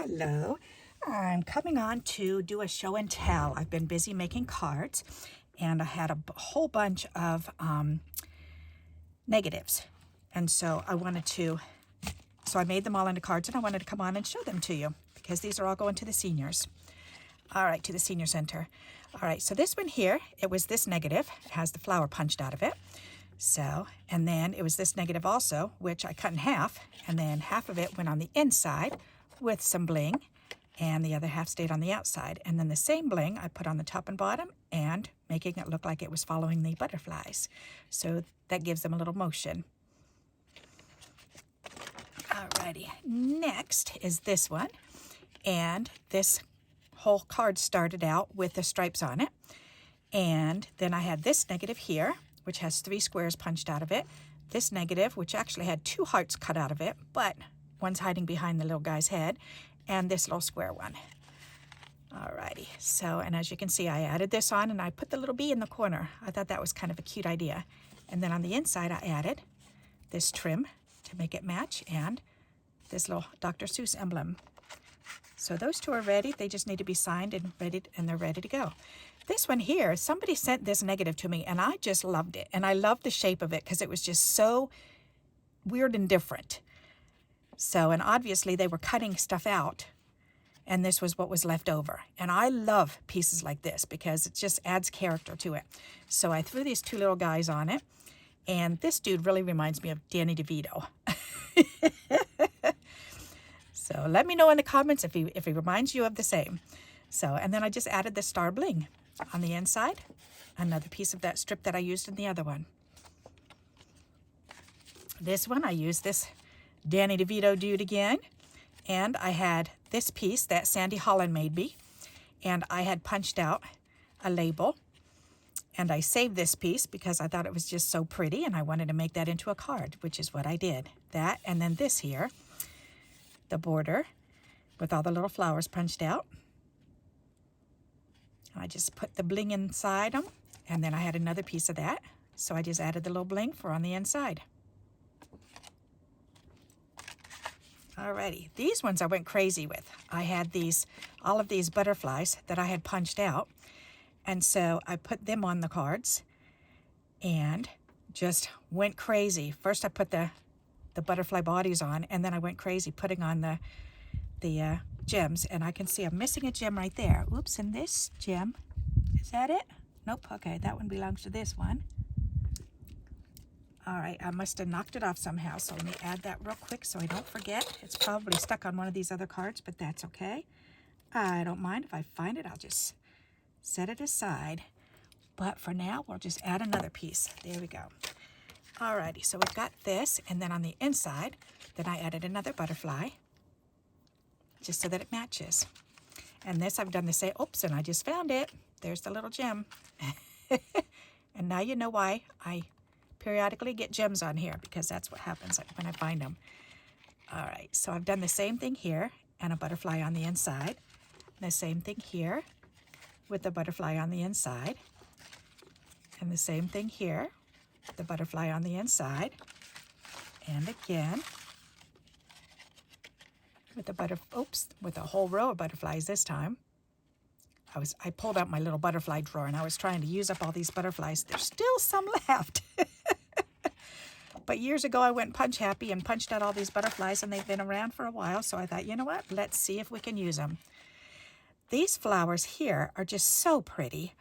Hello, I'm coming on to do a show and tell. I've been busy making cards and I had a whole bunch of negatives. And so I made them all into cards and I wanted to come on and show them to you because these are all going to the seniors. All right, to the senior center. All right, so this one here, it was this negative. It has the flower punched out of it. So, and then it was this negative also, which I cut in half, and then half of it went on the inside with some bling, and the other half stayed on the outside. And then the same bling I put on the top and bottom, and making it look like it was following the butterflies. So that gives them a little motion. Alrighty, next is this one, and this whole card started out with the stripes on it. And then I had this negative here, which has 3 squares punched out of it. This negative, which actually had 2 hearts cut out of it, but one's hiding behind the little guy's head, and this little square one. Alrighty, so, and as you can see, I added this on and I put the little bee in the corner. I thought that was kind of a cute idea. And then on the inside, I added this trim to make it match and this little Dr. Seuss emblem. So those 2 are ready. They just need to be signed and ready, and they're ready to go. This one here, somebody sent this negative to me and I just loved it. And I loved the shape of it because it was just so weird and different. So, and obviously they were cutting stuff out and this was what was left over. And I love pieces like this because it just adds character to it. So I threw these 2 little guys on it. And this dude really reminds me of Danny DeVito. So let me know in the comments if he reminds you of the same. So, and then I just added the star bling on the inside. Another piece of that strip that I used in the other one. This one, I used this Danny DeVito dude again. And I had this piece that Sandy Holland made me. And I had punched out a label. And I saved this piece because I thought it was just so pretty. And I wanted to make that into a card, which is what I did. That, and then this here, the border with all the little flowers punched out. I just put the bling inside them, and then I had another piece of that. So I just added the little bling for on the inside. Alrighty, these ones I went crazy with. I had all of these butterflies that I had punched out. And so I put them on the cards and just went crazy. First I put the butterfly bodies on, and then I went crazy putting on the gems. And I can see I'm missing a gem right there. Oops, and this gem, is that it? Nope, okay, that one belongs to this one. All right, I must have knocked it off somehow, so let me add that real quick so I don't forget. It's probably stuck on one of these other cards, but that's okay. I don't mind. If I find it, I'll just set it aside. But for now, we'll just add another piece. There we go. Alrighty, so we've got this, and then on the inside, then I added another butterfly, just so that it matches. And this I've done the same. Oops, and I just found it. There's the little gem. And now you know why I periodically get gems on here, because that's what happens when I find them. All right, so I've done the same thing here, and a butterfly on the inside. The same thing here with the butterfly on the inside. And the same thing here, the butterfly on the inside. And again, with with a whole row of butterflies this time. I pulled out my little butterfly drawer and I was trying to use up all these butterflies. There's still some left. But years ago I went punch happy and punched out all these butterflies, and they've been around for a while, so I thought, you know what, let's see if we can use them. These flowers here are just so pretty.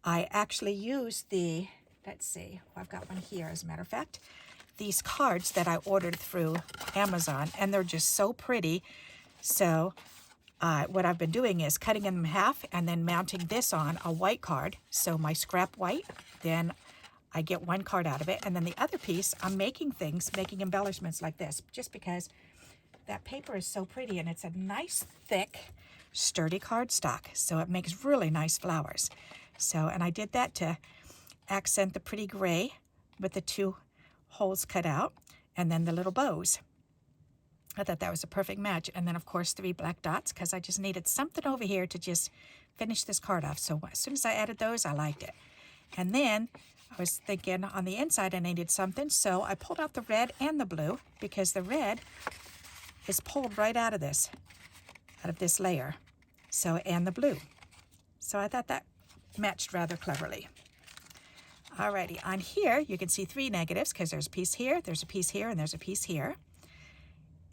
I actually used let's see, I've got one here as a matter of fact, these cards that I ordered through Amazon, and they're just so pretty. So what I've been doing is cutting them in half and then mounting this on a white card. So my scrap white, then I get one card out of it. And then the other piece, I'm making embellishments like this, just because that paper is so pretty, and it's a nice, thick, sturdy cardstock. So it makes really nice flowers. So, and I did that to accent the pretty gray with the 2 holes cut out, and then the little bows. I thought that was a perfect match. And then, of course, 3 black dots, because I just needed something over here to just finish this card off. So as soon as I added those, I liked it. And then I was thinking on the inside I needed something, so I pulled out the red and the blue, because the red is pulled right out of this. out of this layer. So, and the blue. So I thought that matched rather cleverly. Alrighty, on here you can see 3 negatives because there's a piece here, there's a piece here, and there's a piece here.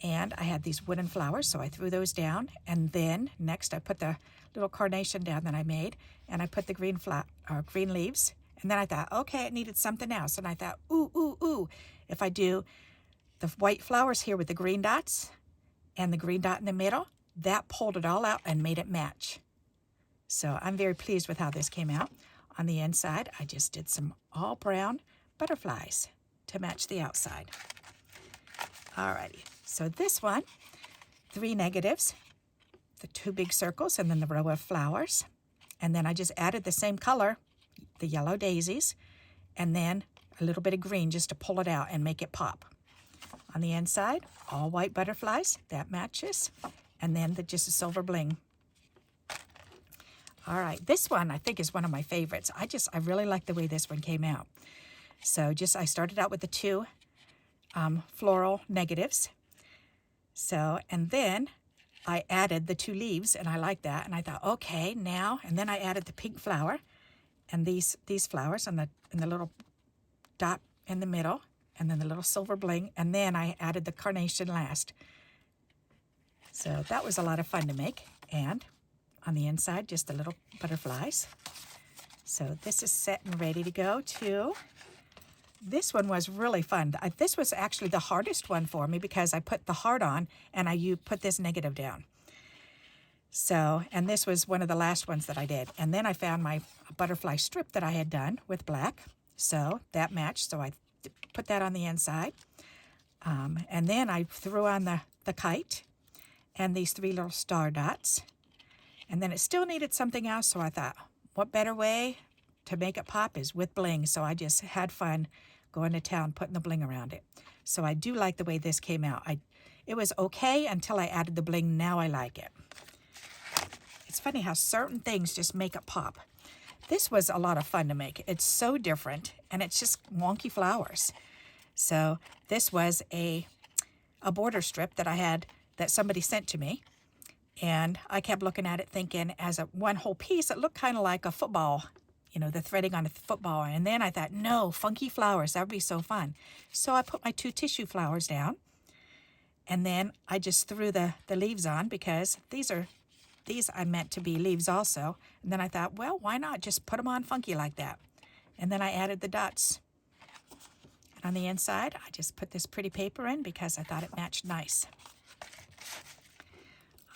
And I had these wooden flowers, so I threw those down. And then next I put the little carnation down that I made, and I put the green leaves. And then I thought, okay, it needed something else. And I thought, ooh, if I do the white flowers here with the green dots and the green dot in the middle, that pulled it all out and made it match. So I'm very pleased with how this came out. On the inside, I just did some all brown butterflies to match the outside. Alrighty, so this one, 3 negatives, the 2 big circles, and then the row of flowers. And then I just added the same color, the yellow daisies, and then a little bit of green just to pull it out and make it pop. On the inside, all white butterflies, that matches, and then just a silver bling. All right, this one I think is one of my favorites. I really like the way this one came out. So I started out with the 2 floral negatives. So, and then I added the 2 leaves, and I like that. And I thought, okay, now, and then I added the pink flower and these flowers and the little dot in the middle, and then the little silver bling, and then I added the carnation last. So that was a lot of fun to make. And on the inside, just the little butterflies. So this is set and ready to go too. This one was really fun. This was actually the hardest one for me because I put the heart on and you put this negative down. So, and this was one of the last ones that I did. And then I found my butterfly strip that I had done with black. So that matched. So I put that on the inside. And then I threw on the kite and these 3 little star dots. And then it still needed something else. So I thought, what better way to make it pop is with bling. So I just had fun going to town putting the bling around it. So I do like the way this came out. It was okay until I added the bling. Now I like it. It's funny how certain things just make it pop. This was a lot of fun to make. It's so different, and it's just wonky flowers. So this was a border strip that I had that somebody sent to me. And I kept looking at it thinking as one whole piece, it looked kind of like a football, the threading on a football. And then I thought, no, funky flowers, that would be so fun. So I put my 2 tissue flowers down. And then I just threw the leaves on because these I meant to be leaves also. And then I thought, well, why not just put them on funky like that? And then I added the dots. And on the inside, I just put this pretty paper in because I thought it matched nice.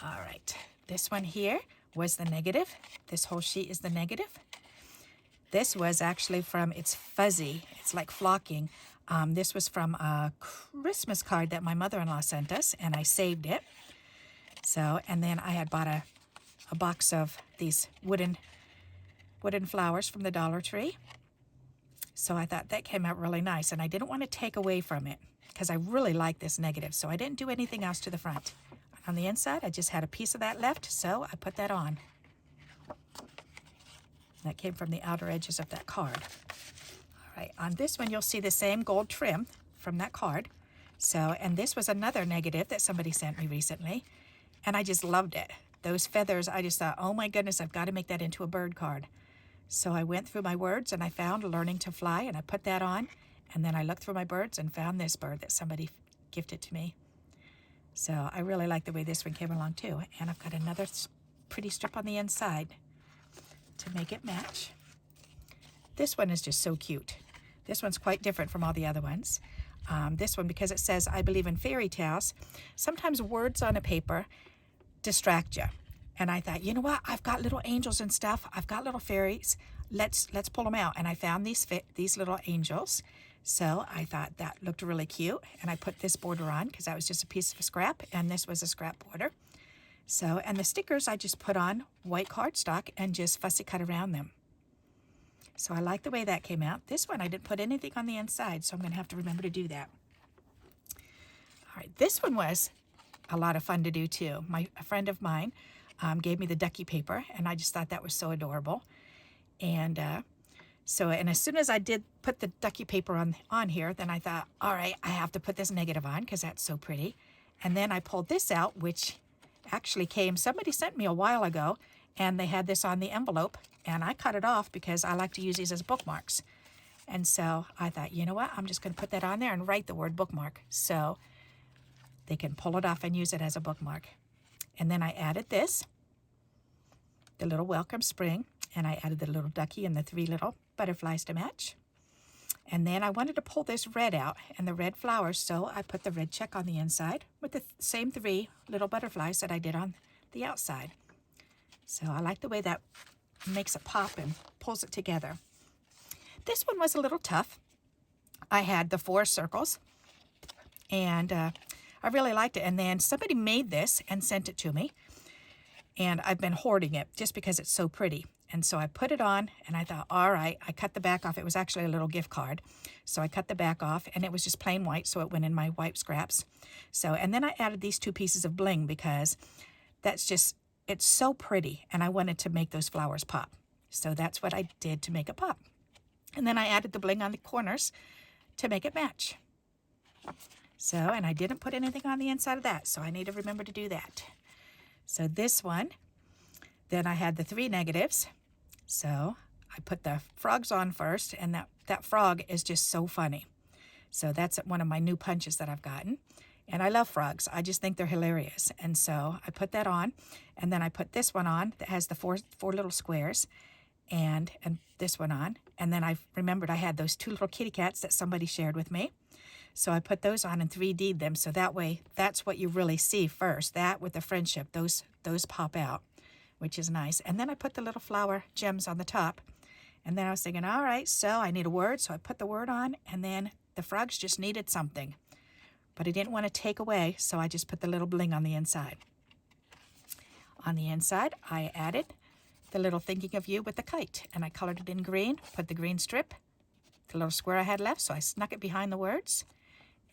All right, this one here was the negative. This whole sheet is the negative. This was actually from, it's fuzzy, it's like flocking. This was from a Christmas card that my mother-in-law sent us, and I saved it. So, and then I had bought a box of these wooden flowers from the Dollar Tree. So I thought that came out really nice, and I didn't want to take away from it because I really like this negative, so I didn't do anything else to the front. On the inside, I just had a piece of that left, so I put that on. That came from the outer edges of that card. All right, on this one, you'll see the same gold trim from that card. So, and this was another negative that somebody sent me recently, and I just loved it. Those feathers, I just thought, oh my goodness, I've got to make that into a bird card. So I went through my words and I found Learning to Fly, and I put that on, and then I looked through my birds and found this bird that somebody gifted to me. So I really like the way this one came along too. And I've got another pretty strip on the inside to make it match. This one is just so cute. This one's quite different from all the other ones. This one, because it says, I believe in fairy tales, sometimes words on a paper distract you. And I thought, you know what? I've got little angels and stuff. I've got little fairies. Let's pull them out. And I found these little angels. So I thought that looked really cute, and I put this border on because that was just a piece of scrap, and this was a scrap border. So, and the stickers I just put on white cardstock and just fussy cut around them. So I like the way that came out. This one I didn't put anything on the inside, so I'm going to have to remember to do that. All right, this one was a lot of fun to do too. A friend of mine gave me the ducky paper, and I just thought that was so adorable. And and as soon as I did put the ducky paper on here, then I thought, all right, I have to put this negative on because that's so pretty. And then I pulled this out, which actually came, somebody sent me a while ago, and they had this on the envelope, and I cut it off because I like to use these as bookmarks. And so I thought, you know what, I'm just going to put that on there and write the word bookmark so they can pull it off and use it as a bookmark. And then I added this, the little welcome spring, and I added the little ducky and the 3 little butterflies to match. And then I wanted to pull this red out and the red flowers, so I put the red check on the inside with the same 3 little butterflies that I did on the outside. So I like the way that makes it pop and pulls it together. This one was a little tough. I had the 4 circles, and I really liked it. And then somebody made this and sent it to me, and I've been hoarding it just because it's so pretty. And so I put it on, and I thought, all right, I cut the back off. It was actually a little gift card. So I cut the back off, and it was just plain white, so it went in my white scraps. So, and then I added these 2 pieces of bling because that's just, it's so pretty, and I wanted to make those flowers pop. So that's what I did to make it pop. And then I added the bling on the corners to make it match. So, and I didn't put anything on the inside of that, so I need to remember to do that. So this one, then I had the 3 negatives. So I put the frogs on first, and that frog is just so funny. So that's one of my new punches that I've gotten. And I love frogs. I just think they're hilarious. And so I put that on, and then I put this one on that has the four little squares, and this one on. And then I remembered I had those 2 little kitty cats that somebody shared with me. So I put those on and 3D'd them, so that way that's what you really see first. That with the friendship, those pop out, which is nice. And then I put the little flower gems on the top. And then I was thinking, all right, so I need a word. So I put the word on, and then the frogs just needed something. But I didn't want to take away, so I just put the little bling on the inside. On the inside, I added the little thinking of you with the kite. And I colored it in green, put the green strip, the little square I had left, so I snuck it behind the words.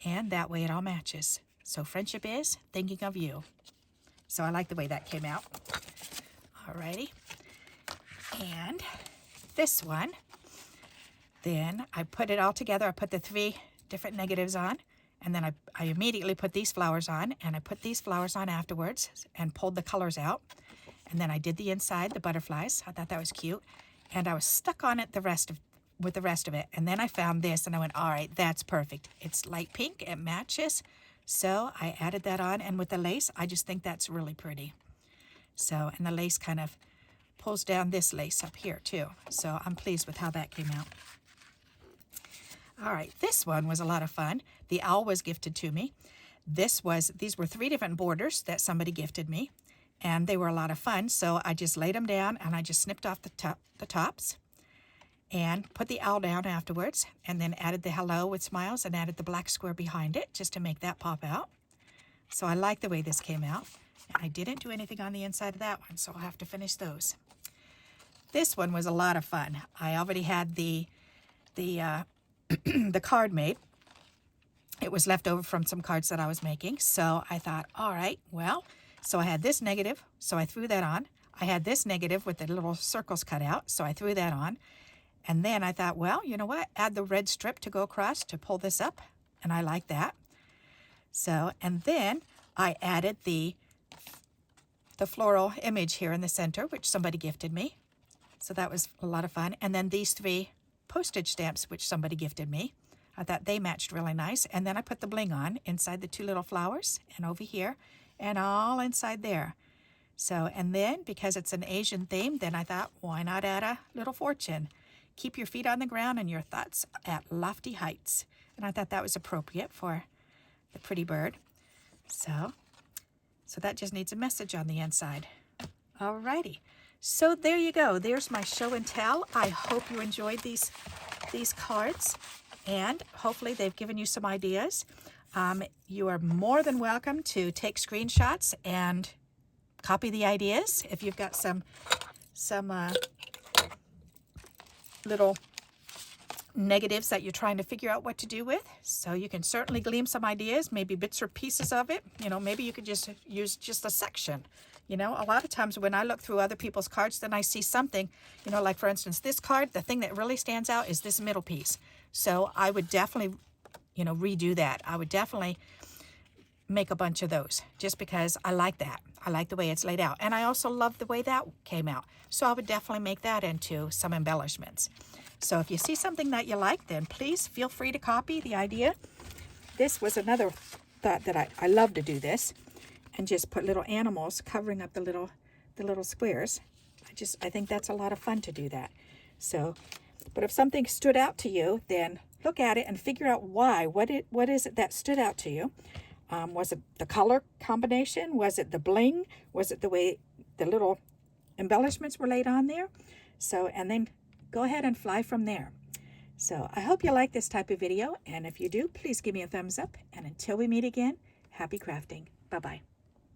And that way it all matches. So friendship is thinking of you. So I like the way that came out. Alrighty. And this one, then I put it all together. I put the 3 different negatives on, and then I immediately put these flowers on, and I put these flowers on afterwards and pulled the colors out. And then I did the inside, the butterflies. I thought that was cute. And I was stuck on it with the rest of it. And then I found this, and I went, all right, that's perfect. It's light pink, it matches. So I added that on, and with the lace, I just think that's really pretty. So, and the lace kind of pulls down this lace up here too. So I'm pleased with how that came out. All right, this one was a lot of fun. The owl was gifted to me. These were 3 different borders that somebody gifted me, and they were a lot of fun. So I just laid them down, and I just snipped off the tops and put the owl down afterwards, and then added the hello with smiles and added the black square behind it just to make that pop out. So I like the way this came out. And I didn't do anything on the inside of that one, so I'll have to finish those. This one was a lot of fun. I already had the card made. It was left over from some cards that I was making. So I thought, all right, well, so I had this negative, so I threw that on. I had this negative with the little circles cut out, so I threw that on. And then I thought, well, you know what? Add the red strip to go across to pull this up, and I like that. So, and then I added the floral image here in the center, which somebody gifted me. So that was a lot of fun. And then these 3 postage stamps, which somebody gifted me. I thought they matched really nice. And then I put the bling on inside the 2 little flowers and over here and all inside there. So, and then because it's an Asian theme, then I thought, why not add a little fortune? Keep your feet on the ground and your thoughts at lofty heights. And I thought that was appropriate for the pretty bird. So that just needs a message on the inside. Alrighty. So there you go. There's my show and tell. I hope you enjoyed these cards, and hopefully they've given you some ideas. You are more than welcome to take screenshots and copy the ideas if you've got some little negatives that you're trying to figure out what to do with. So you can certainly glean some ideas, maybe bits or pieces of it. You know, maybe you could just use just a section. You know, a lot of times when I look through other people's cards, then I see something, you know, like for instance, this card, the thing that really stands out is this middle piece. So I would definitely, you know, redo that. I would definitely make a bunch of those just because I like that. I like the way it's laid out. And I also love the way that came out. So I would definitely make that into some embellishments. So if you see something that you like, then please feel free to copy the idea. This was another thought that I love to do this and just put little animals covering up the little squares. I think that's a lot of fun to do that. So, but if something stood out to you, then look at it and figure out why. What is it that stood out to you? Was it the color combination? Was it the bling? Was it the way the little embellishments were laid on there? So, and then go ahead and fly from there. So I hope you like this type of video, and if you do, please give me a thumbs up, and until we meet again, happy crafting. Bye-bye.